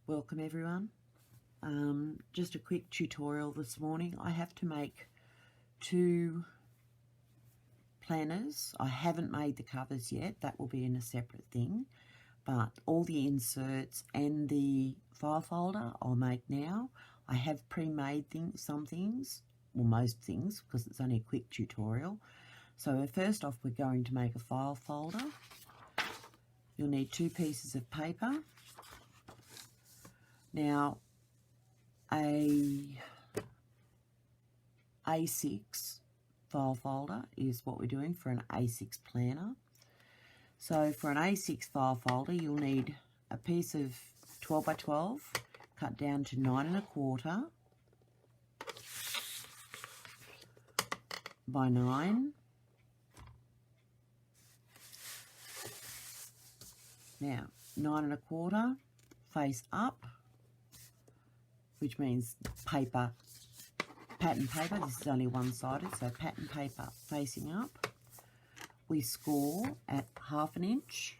Welcome everyone. Just a quick tutorial this morning. I have to make two planners. I haven't made the covers yet. That will be in a separate thing. But all the inserts and the file folder I'll make now. I have pre-made some things, well most things, because it's only a quick tutorial. So first off, we're going to make a file folder. You'll need 2 pieces of paper. Now, a A6 file folder is what we're doing for an A6 planner. So for an A6 file folder, you'll need a piece of 12 by 12 cut down to 9 1/4 by 9. Now, 9 1/4 face up, which means paper, pattern paper. This is only one-sided, so pattern paper facing up. We score at 1/2 inch.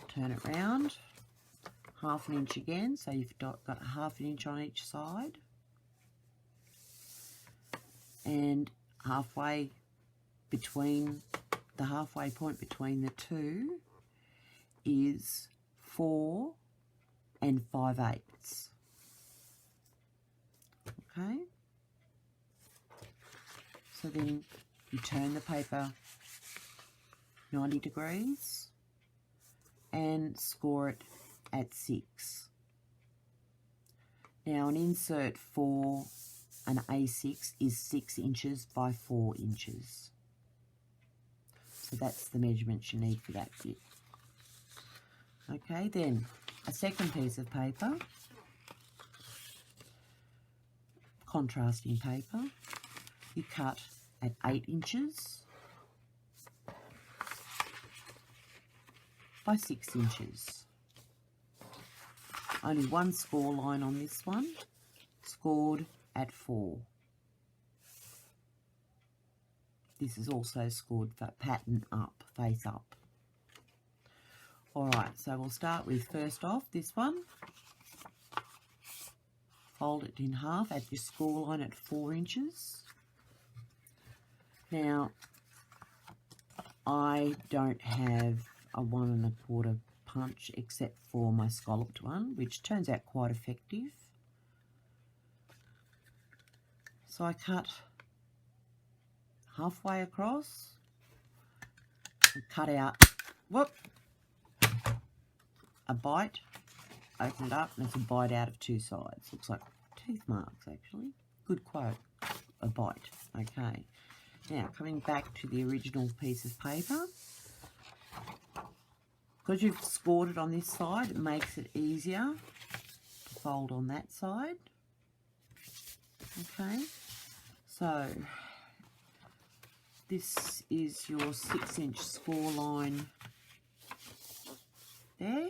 Turn it round, 1/2 inch again, so you've got 1/2 inch on each side. And halfway between, the halfway point between the two is 4 5/8. Okay, so then you turn the paper 90 degrees and score it at 6. Now an insert for an A6 is 6 inches by 4 inches. So that's the measurements you need for that bit. Okay, then a second piece of paper, contrasting paper, you cut at 8 inches by 6 inches. Only one score line on this one, scored at 4. This is also scored for pattern up, face up. Alright, so we'll start with, first off, this one. Fold it in half at your score line at 4 inches. Now, I don't have a 1 1/4 punch except for my scalloped one, which turns out quite effective. So I cut halfway across and cut out, whoop, a bite, open it up, and it's a bite out of 2 sides. Looks like teeth marks, actually. Good quote, a bite. Okay, now coming back to the original piece of paper, because you've scored it on this side, it makes it easier to fold on that side. Okay, so this is your 6 inch score line there.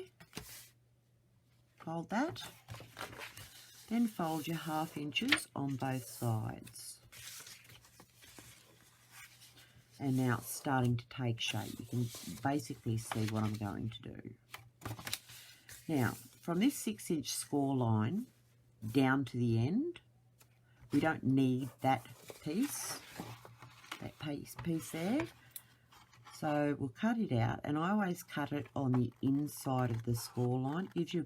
Fold that, then fold your 1/2 inches on both sides. And now it's starting to take shape. You can basically see what I'm going to do. Now, from this 6 inch score line down to the end, we don't need that piece there. So we'll cut it out, and I always cut it on the inside of the score line. It gives you a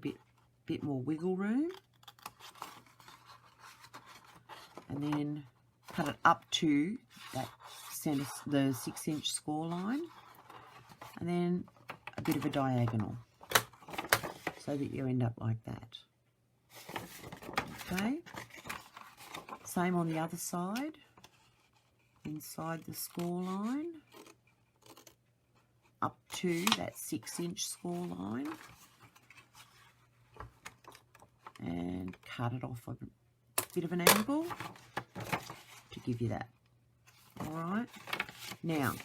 bit more wiggle room. And then cut it up to that center, the 6 inch score line, and then a bit of a diagonal so that you end up like that. Okay, same on the other side, inside the score line, up to that 6 inch score line, and cut it off a bit of an angle to give you that. Alright, now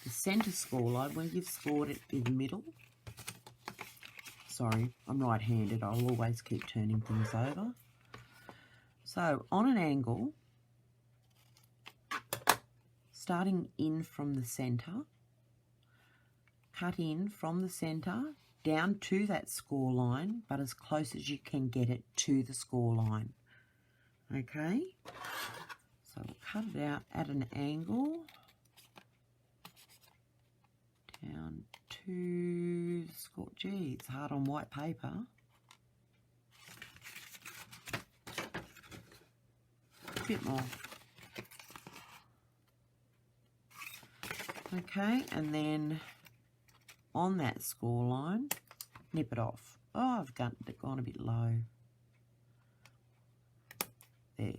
the centre score line, where you've scored it in the middle, sorry, I'm right-handed, I'll always keep turning things over. So on an angle, starting in from the centre, cut in from the centre down to that score line, but as close as you can get it to the score line. Okay, so we'll cut it out at an angle down to the score. Gee, it's hard on white paper. A bit more. Okay, and then on that score line, nip it off. Oh, I've gone a bit low. There.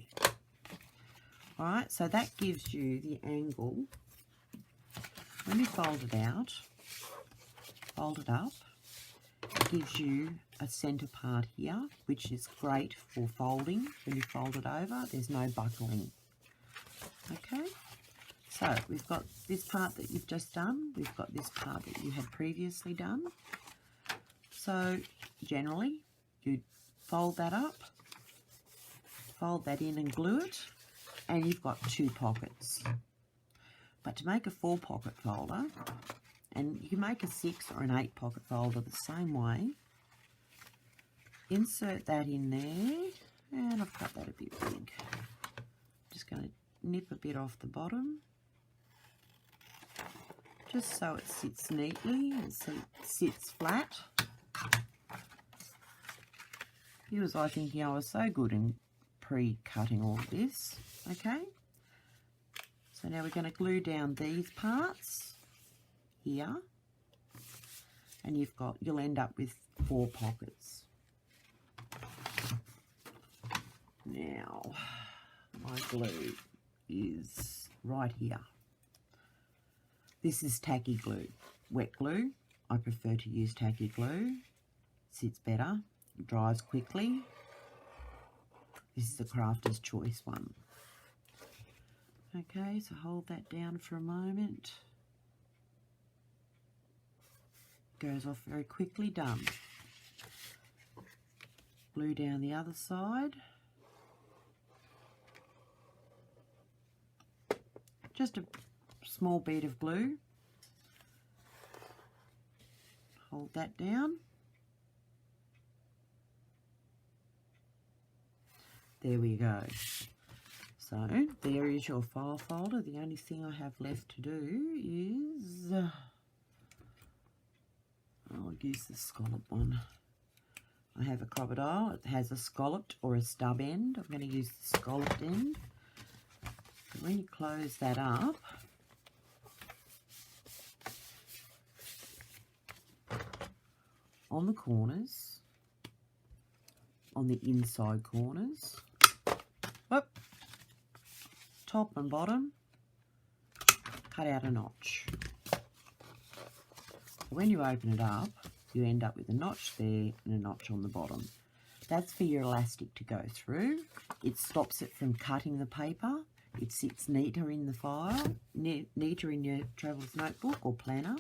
All right, so that gives you the angle. When you fold it out, fold it up, it gives you a centre part here, which is great for folding. When you fold it over, there's no buckling. Okay. So we've got this part that you've just done. We've got this part that you had previously done. So generally, you'd fold that up, fold that in and glue it, and you've got 2 pockets. But to make a 4-pocket folder, and you can make a 6 or an 8-pocket folder the same way, insert that in there, and I've cut that a bit big. Just going to nip a bit off the bottom, just so it sits neatly and sits flat. Because I think, I was so good in pre-cutting all of this. Okay, so now we're going to glue down these parts here, and you'll end up with 4 pockets. Now my glue is right here. This is tacky glue. Wet glue, I prefer to use tacky glue. Sits better, it dries quickly. This is the Crafter's Choice one. Okay, so hold that down for a moment. Goes off very quickly, done. Glue down the other side. Just a small bead of glue. Hold that down. There we go. So there is your file folder. The only thing I have left to do is I'll use the scallop one. I have a crocodile. It has a scalloped or a stub end. I'm going to use the scalloped end. So when you close that up, on the corners, on the inside corners, whoop, top and bottom, cut out a notch. When you open it up, you end up with a notch there and a notch on the bottom. That's for your elastic to go through. It stops it from cutting the paper. It sits neater in the file, neater in your traveller's notebook or planner.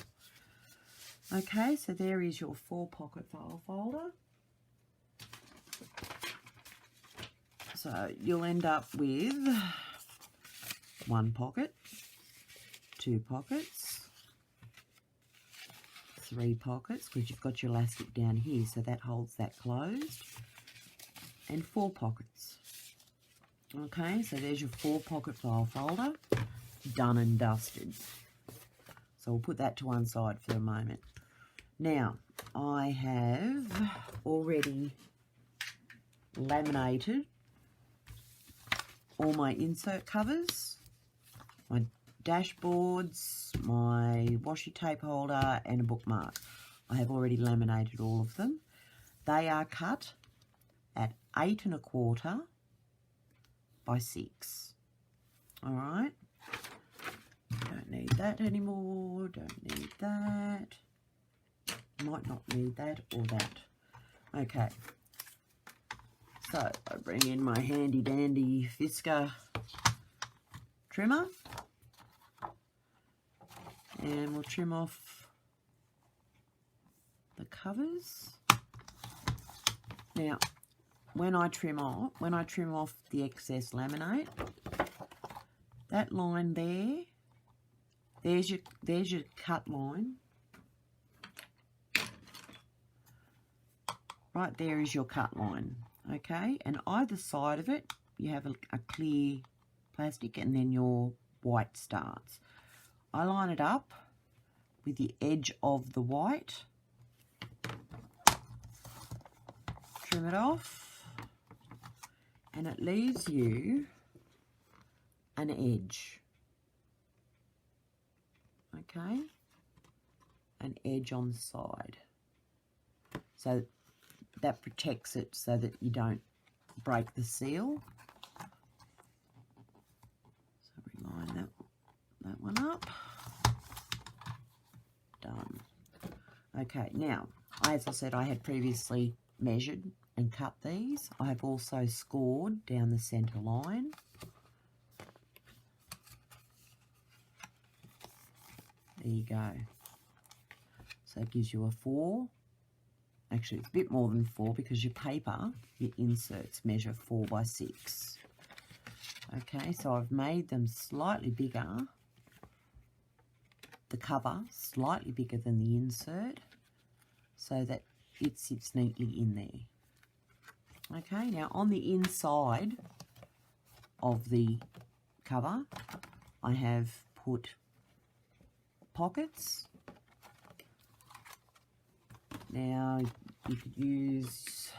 Okay, so there is your 4-pocket file folder. So you'll end up with 1 pocket, 2 pockets, 3 pockets, because you've got your elastic down here, so that holds that closed, and 4 pockets. Okay, so there's your 4-pocket file folder, done and dusted. So we'll put that to one side for a moment. Now, I have already laminated all my insert covers, my dashboards, my washi tape holder, and a bookmark. I have already laminated all of them. They are cut at 8 1/4 by 6. All right. Don't need that anymore. Don't need that. Might not need that or that. Okay. So I bring in my handy dandy Fisker trimmer, and we'll trim off the covers. Now, when I trim off the excess laminate, that line there's your cut line right there is your cut line, okay? And either side of it, you have a clear plastic, and then your white starts. I line it up with the edge of the white, trim it off, and it leaves you an edge, okay? An edge on the side. So that protects it so that you don't break the seal. So we line that one up. Done. Okay, now, as I said, I had previously measured and cut these. I have also scored down the centre line. There you go. So it gives you a 4. Actually, it's a bit more than 4 because your paper, your inserts measure 4 by 6. Okay, so I've made them slightly bigger. The cover slightly bigger than the insert so that it sits neatly in there. Okay, now on the inside of the cover, I have put pockets. Now you could use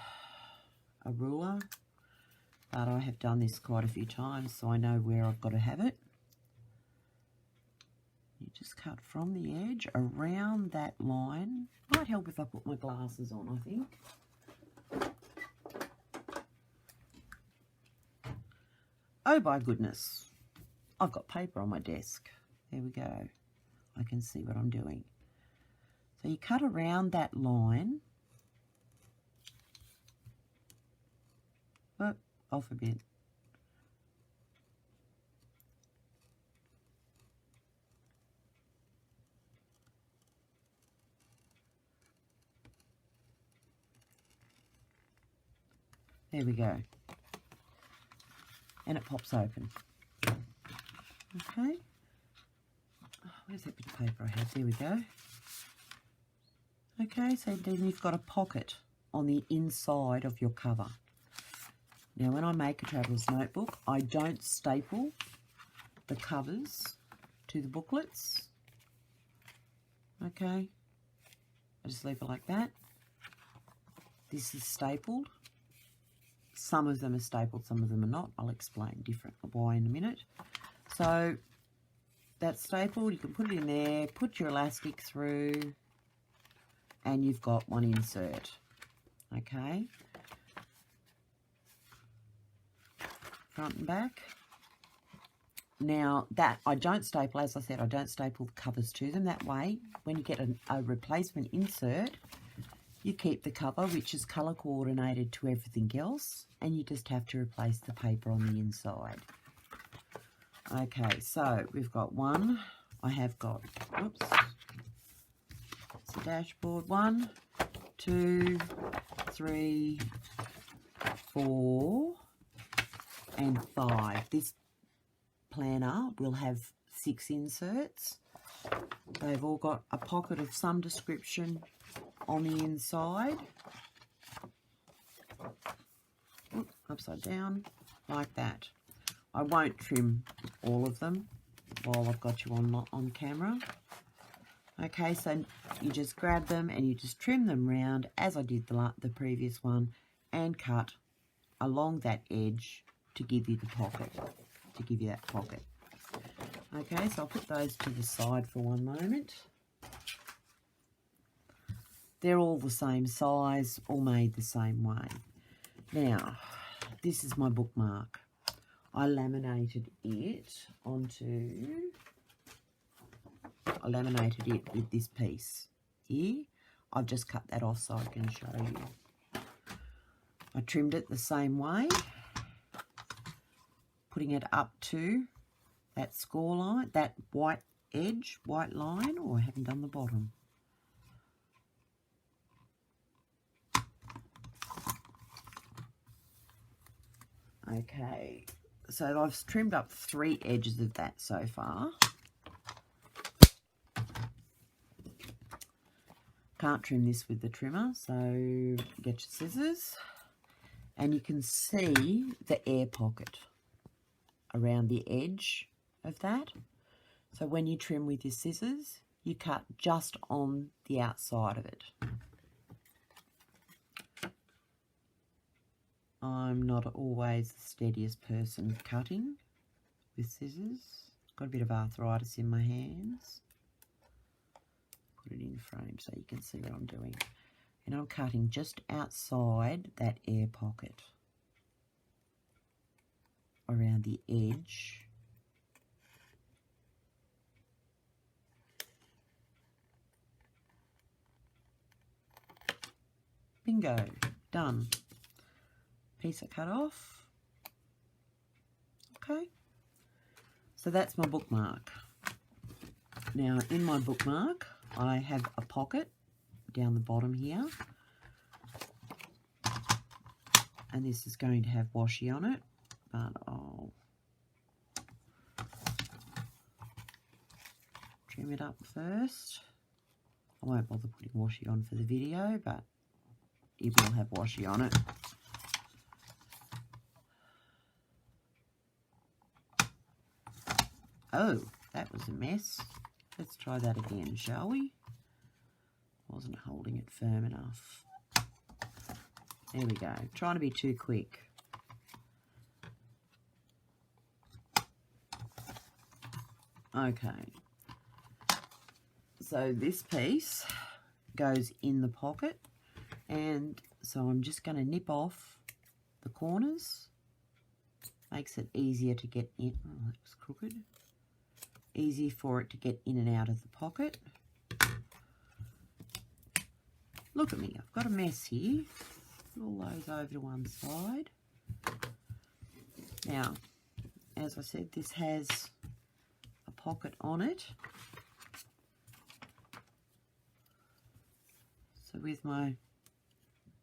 a ruler, but I have done this quite a few times, so I know where I've got to have it. You just cut from the edge around that line. Might help if I put my glasses on, I think. Oh my goodness, I've got paper on my desk. There we go. I can see what I'm doing. So you cut around that line. Oh, off a bit. There we go. And it pops open. Okay. Oh, where's that bit of paper I had? There we go. Okay, so then you've got a pocket on the inside of your cover. Now, when I make a traveller's notebook, I don't staple the covers to the booklets. Okay, I just leave it like that. This is stapled. Some of them are stapled, some of them are not. I'll explain why in a minute. So that's stapled. You can put it in there, put your elastic through, and you've got one insert. Okay, front and back. Now that I don't staple, as I said, I don't staple the covers to them. That way, when you get a replacement insert, you keep the cover, which is colour coordinated to everything else, and you just have to replace the paper on the inside. Okay, so we've got one. I have got, oops, it's a dashboard. 1, 2, 3, 4, and 5. This planner will have 6 inserts. They've all got a pocket of some description on the inside. Oop, upside down, like that. I won't trim all of them while I've got you on camera. Okay, so you just grab them and you just trim them round as I did the previous one, and cut along that edge to give you the pocket, to give you that pocket. Okay, so I'll put those to the side for one moment. They're all the same size, all made the same way. Now, this is my bookmark. I laminated it with this piece here. I've just cut that off so I can show you. I trimmed it the same way, putting it up to that score line, that white edge, white line. Oh, I haven't done the bottom. Okay, so I've trimmed up 3 edges of that so far. Can't trim this with the trimmer, so get your scissors. And you can see the air pocket around the edge of that. So when you trim with your scissors, you cut just on the outside of it. I'm not always the steadiest person cutting with scissors. Got a bit of arthritis in my hands. Put it in frame so you can see what I'm doing. And I'm cutting just outside that air pocket, around the edge. Bingo, done. Piece of cut off. Okay, so that's my bookmark. Now in my bookmark I have a pocket down the bottom here, and this is going to have washi on it, but I'll trim it up first. I won't bother putting washi on for the video, but it will have washi on it. Oh, that was a mess. Let's try that again, shall we? Wasn't holding it firm enough. There we go. Trying to be too quick. Okay. So this piece goes in the pocket, and so I'm just going to nip off the corners. Makes it easier to get in. Oh, that was crooked. Easy for it to get in and out of the pocket. Look at me, I've got a mess here. Put all those over to one side. Now, as I said, this has a pocket on it. So with my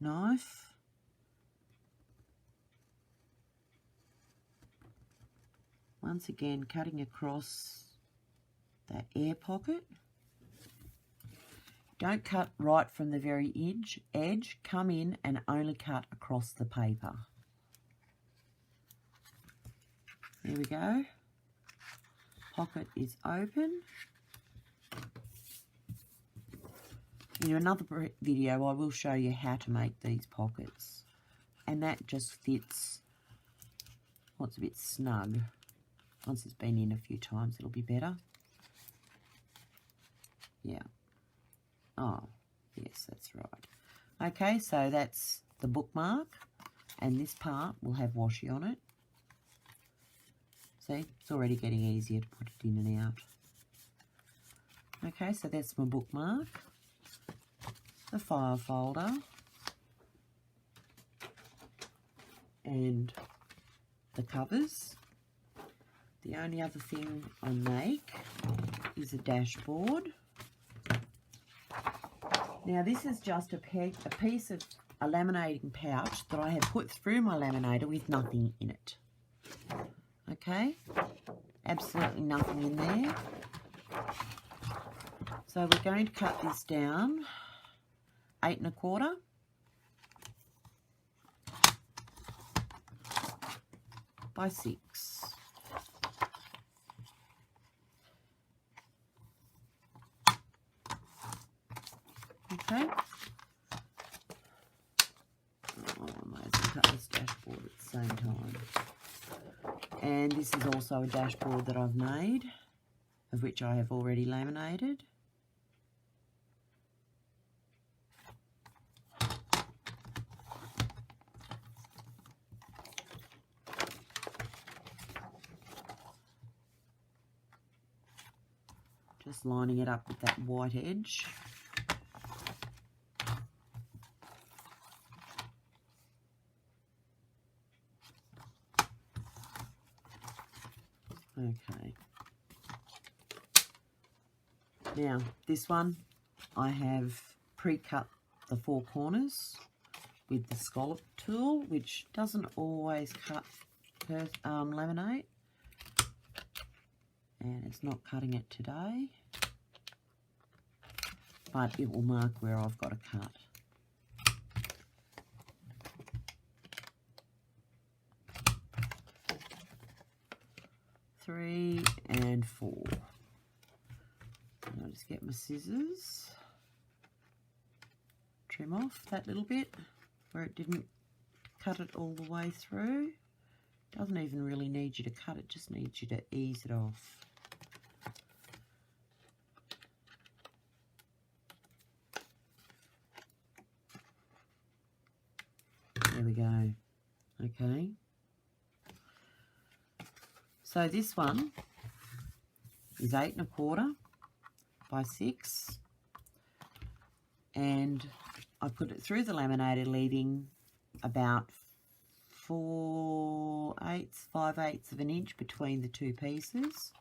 knife, once again cutting across that air pocket. Don't cut right from the very edge. Come in and only cut across the paper. There we go. Pocket is open. In another video I will show you how to make these pockets. And that just fits, well, it's a bit snug. Once it's been in a few times it'll be better. Yeah. Oh, yes, that's right. Okay, so that's the bookmark, and this part will have washi on it. See, it's already getting easier to put it in and out. Okay, so that's my bookmark, the file folder, and the covers. The only other thing I make is a dashboard. Now this is just a piece of a laminating pouch that I have put through my laminator with nothing in it. Okay, absolutely nothing in there. So we're going to cut this down 8 1/4 by 6. Okay. Oh, I might as well cut this dashboard at the same time. And this is also a dashboard that I've made, of which I have already laminated. Just lining it up with that white edge. Okay. Now, this one, I have pre-cut the 4 corners with the scallop tool, which doesn't always cut laminate. And it's not cutting it today. but it will mark where I've got to cut. Three and four. And I'll just get my scissors, trim off that little bit where it didn't cut it all the way through. Doesn't even really need you to cut it, just needs you to ease it off. There we go. Okay. So this one is 8 1/4 by 6, and I put it through the laminator, leaving about 5/8 of an inch between the two pieces,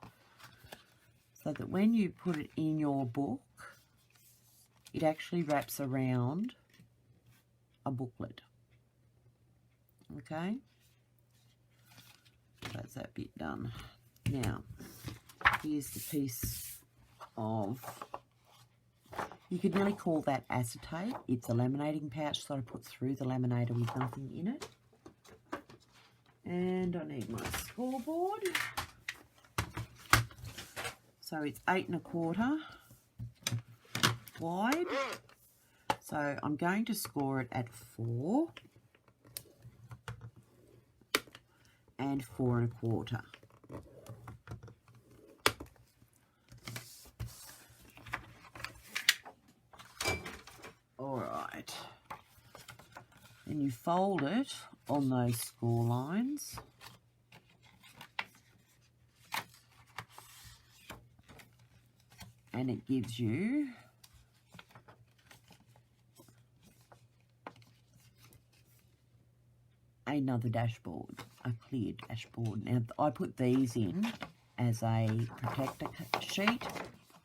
so that when you put it in your book, it actually wraps around a booklet. Okay, that's that bit done. Now, here's the piece of, you could really call that acetate. It's a laminating pouch that I put through the laminator with nothing in it. And I need my scoreboard. So it's 8 1/4 wide. So I'm going to score it at 4 and 4 1/4. All right. Then you fold it on those score lines. And it gives you another dashboard, a clear dashboard. Now, I put these in as a protector sheet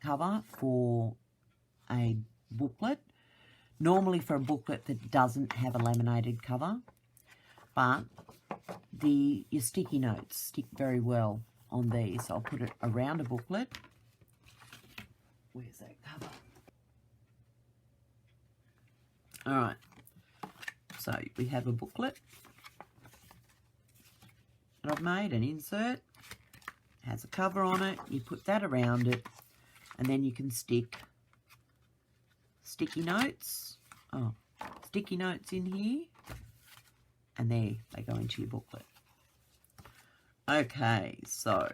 cover for a booklet. Normally for a booklet that doesn't have a laminated cover, but your sticky notes stick very well on these. So I'll put it around a booklet. Where's that cover? All right, so we have a booklet that I've made, an insert, has a cover on it. You put that around it, and then you can stick sticky notes in here, and there they go into your booklet. Okay, so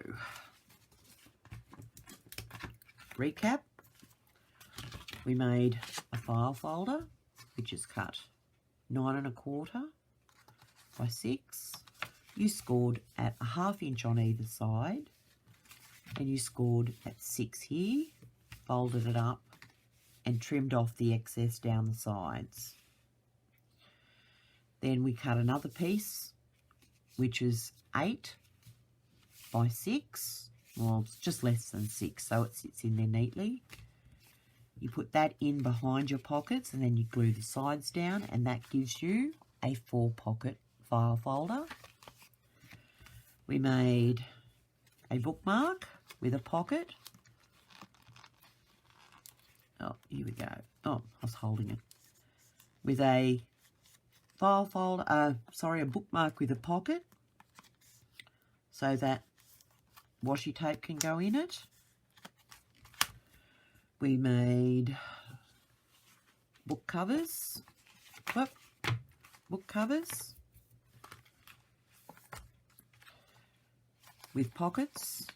recap. We made a file folder, which is cut 9 1/4 by 6. You scored at a 1/2 inch on either side, and you scored at 6 here, folded it up, and trimmed off the excess down the sides. Then we cut another piece, which is 8 by 6. Well, it's just less than 6, so it sits in there neatly. You put that in behind your pockets, and then you glue the sides down, and that gives you a 4-pocket file folder. We made a bookmark with a pocket. Oh, here we go. Oh, I was holding it. With a file folder, a bookmark with a pocket, so that washi tape can go in it. We made book covers. Book covers with pockets.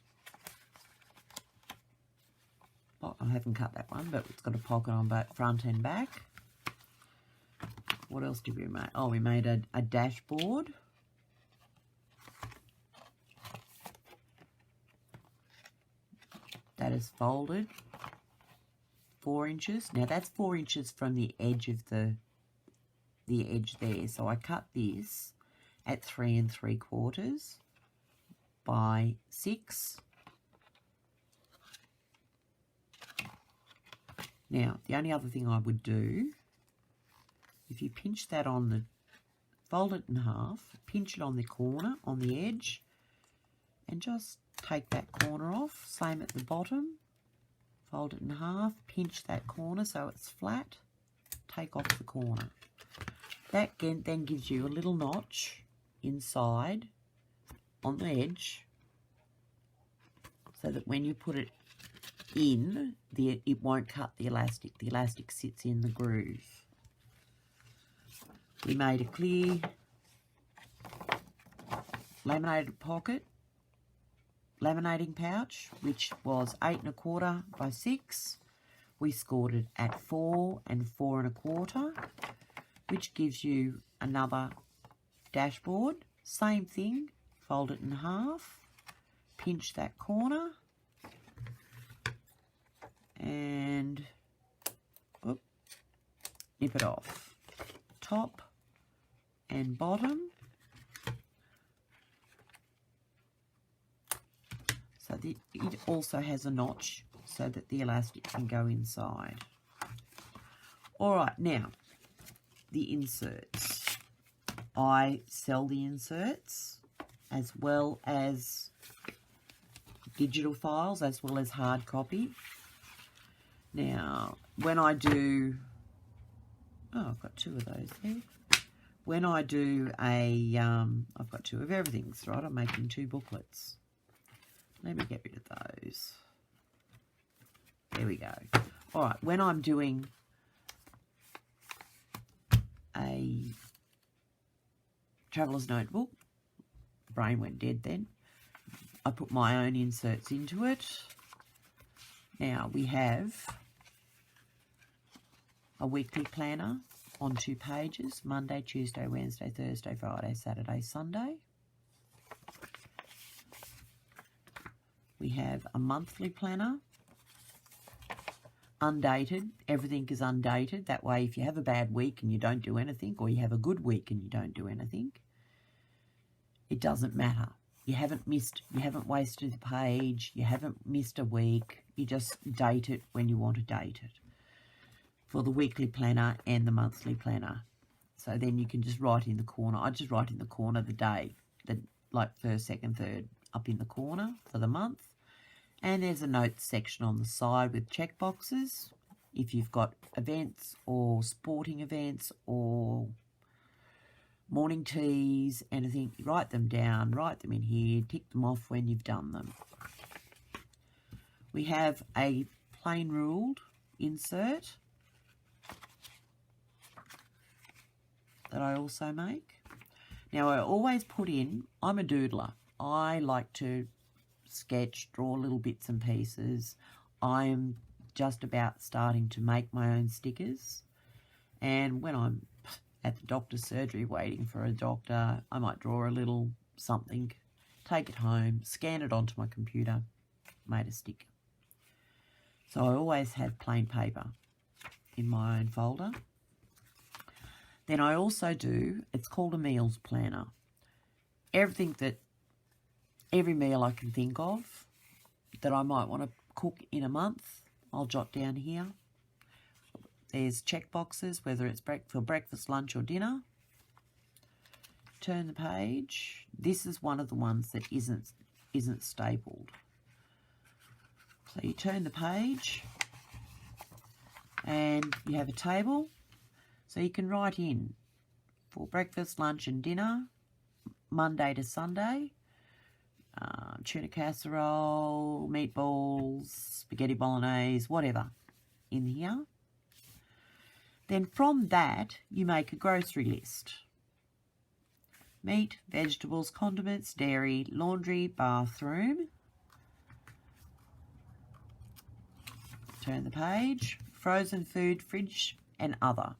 Oh, I haven't cut that one, but it's got a pocket on both front and back. What else did we make? Oh, we made a dashboard. That is folded 4 inches. Now that's 4 inches from the edge of the edge there. So I cut this at 3 3/4 by 6. Now, the only other thing I would do, if you pinch that on the, fold it in half, pinch it on the corner, on the edge, and just take that corner off. Same at the bottom. fold it in half, pinch that corner so it's flat, take off the corner. That then gives you a little notch inside on the edge so that when you put it in, it won't cut the elastic. The elastic sits in the groove. We made a clear laminated pocket, laminating pouch, which was 8 1/4 by 6. We scored it at 4 and 4 1/4, which gives you another dashboard. Same thing, fold it in half, pinch that corner, and nip it off. Top and bottom. So it also has a notch so that the elastic can go inside. All right, now the inserts. I sell the inserts as well as digital files as well as hard copy. Now, when I do, I've got 2 of those there. When I do I've got 2 of everything, right? I'm making 2 booklets. Let me get rid of those. There we go. All right, when I'm doing a traveller's notebook, brain went dead then, I put my own inserts into it. Now we have a weekly planner on 2 pages, Monday, Tuesday, Wednesday, Thursday, Friday, Saturday, Sunday. We have a monthly planner, undated. Everything is undated. That way, if you have a bad week and you don't do anything, or you have a good week and you don't do anything, it doesn't matter. You haven't wasted a page, you haven't missed a week. You just date it when you want to date it for the weekly planner and the monthly planner. So then you can just write in the corner. I just write in the corner the day, like 1st, 2nd, 3rd, up in the corner for the month. And there's a notes section on the side with check boxes. If you've got events or sporting events or morning teas, anything, write them down, write them in here, tick them off when you've done them. We have a plain ruled insert that I also make. Now I always put in, I'm a doodler. I like to sketch, draw little bits and pieces. I'm just about starting to make my own stickers. And when I'm at the doctor's surgery waiting for a doctor, I might draw a little something, take it home, scan it onto my computer, made a sticker. So I always have plain paper in my own folder. Then I also do, it's called a meals planner. Every meal I can think of that I might want to cook in a month, I'll jot down here. There's check boxes, whether it's for breakfast, lunch or dinner. Turn the page. This is one of the ones that isn't stapled. So you turn the page and you have a table. So you can write in for breakfast, lunch and dinner, Monday to Sunday. Tuna casserole, meatballs, spaghetti bolognese, whatever in here. Then from that, you make a grocery list. Meat, vegetables, condiments, dairy, laundry, bathroom. Turn the page. Frozen food, fridge, and other.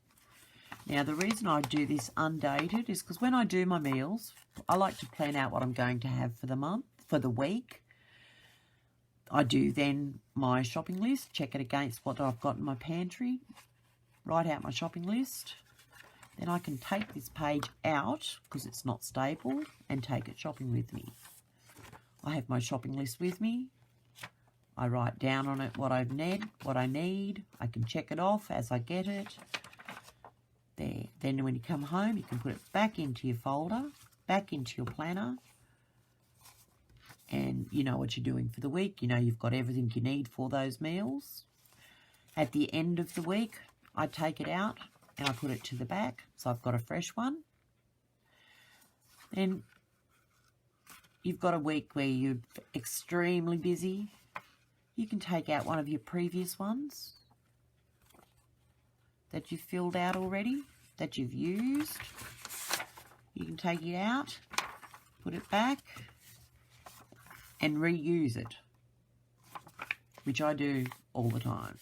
Now, the reason I do this undated is because when I do my meals, I like to plan out what I'm going to have for the month, for the week. I do then my shopping list, check it against what I've got in my pantry, write out my shopping list. Then I can take this page out, because it's not stapled, and take it shopping with me. I have my shopping list with me. I write down on it what I need. I can check it off as I get it. There. Then when you come home, you can put it back into your folder, back into your planner, and then you know what you're doing for the week. You know you've got everything you need for those meals. At the end of the week, I take it out and I put it to the back, so I've got a fresh one. Then you've got a week where you're extremely busy. You can take out one of your previous ones that you've filled out already, that you've used. You can take it out, put it back, and reuse it, which I do all the time.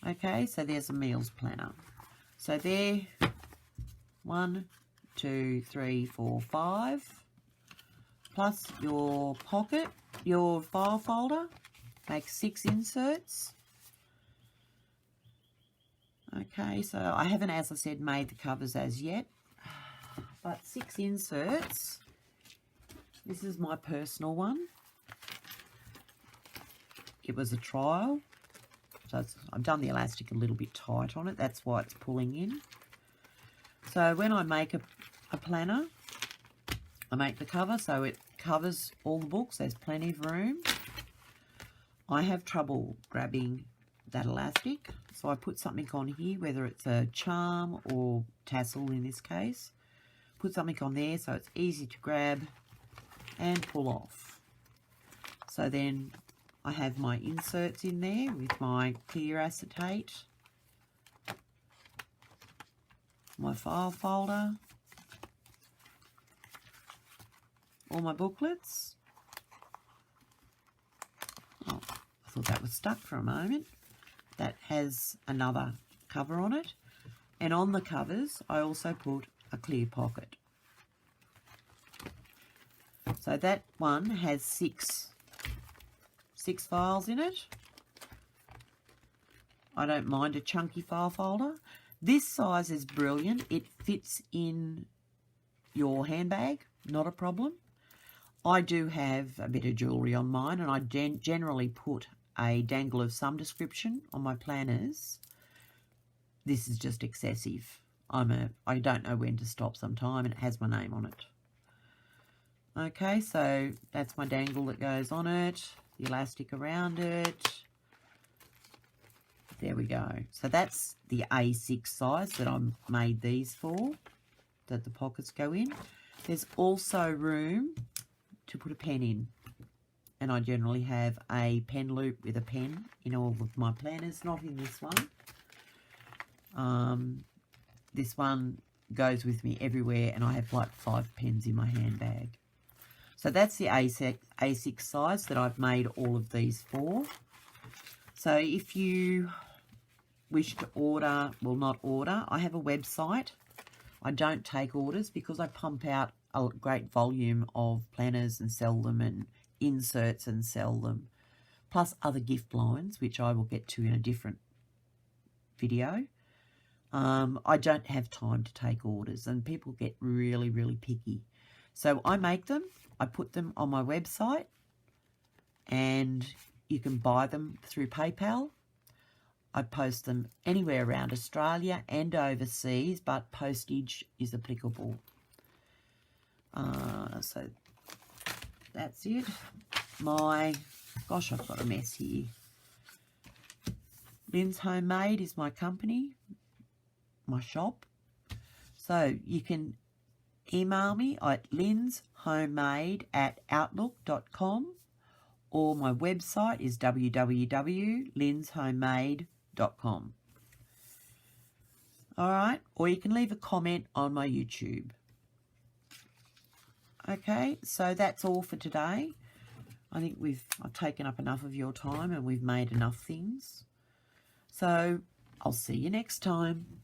Okay, so there's a meals planner. So there, 1, 2, 3, 4, 5, plus your pocket, your file folder, make 6 inserts. Okay, so I haven't, as I said, made the covers as yet, but 6 inserts. This is my personal one. It was a trial, so I've done the elastic a little bit tight on it. That's why it's pulling in. So when I make a planner, I make the cover so it covers all the books. There's plenty of room. I have trouble grabbing that elastic, so I put something on here, whether it's a charm or tassel in this case. Put something on there so it's easy to grab and pull off. So then I have my inserts in there with my clear acetate, my file folder, all my booklets. Oh, I thought that was stuck for a moment. That has another cover on it. And on the covers, I also put a clear pocket. So that one has six files in it. I don't mind a chunky file folder. This size is brilliant. It fits in your handbag, not a problem. I do have a bit of jewellery on mine, and I generally put a dangle of some description on my planners. This is just excessive. I don't know when to stop sometime, and it has my name on it. Okay, so that's my dangle that goes on it, the elastic around it. There we go. So that's the A6 size that I made these for, that the pockets go in. There's also room to put a pen in, and I generally have a pen loop with a pen in all of my planners, not in this one. This one goes with me everywhere, and I have like 5 pens in my handbag. So that's the A6 size that I've made all of these for. So if you wish to order, well, not order, I have a website. I don't take orders because I pump out a great volume of planners and sell them, and inserts and sell them, plus other gift lines, which I will get to in a different video. I don't have time to take orders, and people get really, really picky. So I make them, I put them on my website, and you can buy them through PayPal. I post them anywhere around Australia and overseas, but postage is applicable. So that's it. Gosh, I've got a mess here. Lynn's Homemade is my company, my shop. So you can email me at lynnshomemade@outlook.com, or my website is www.lynnshomemade.com. All right, or you can leave a comment on my YouTube. Okay, so that's all for today. I think I've taken up enough of your time, and we've made enough things. So I'll see you next time.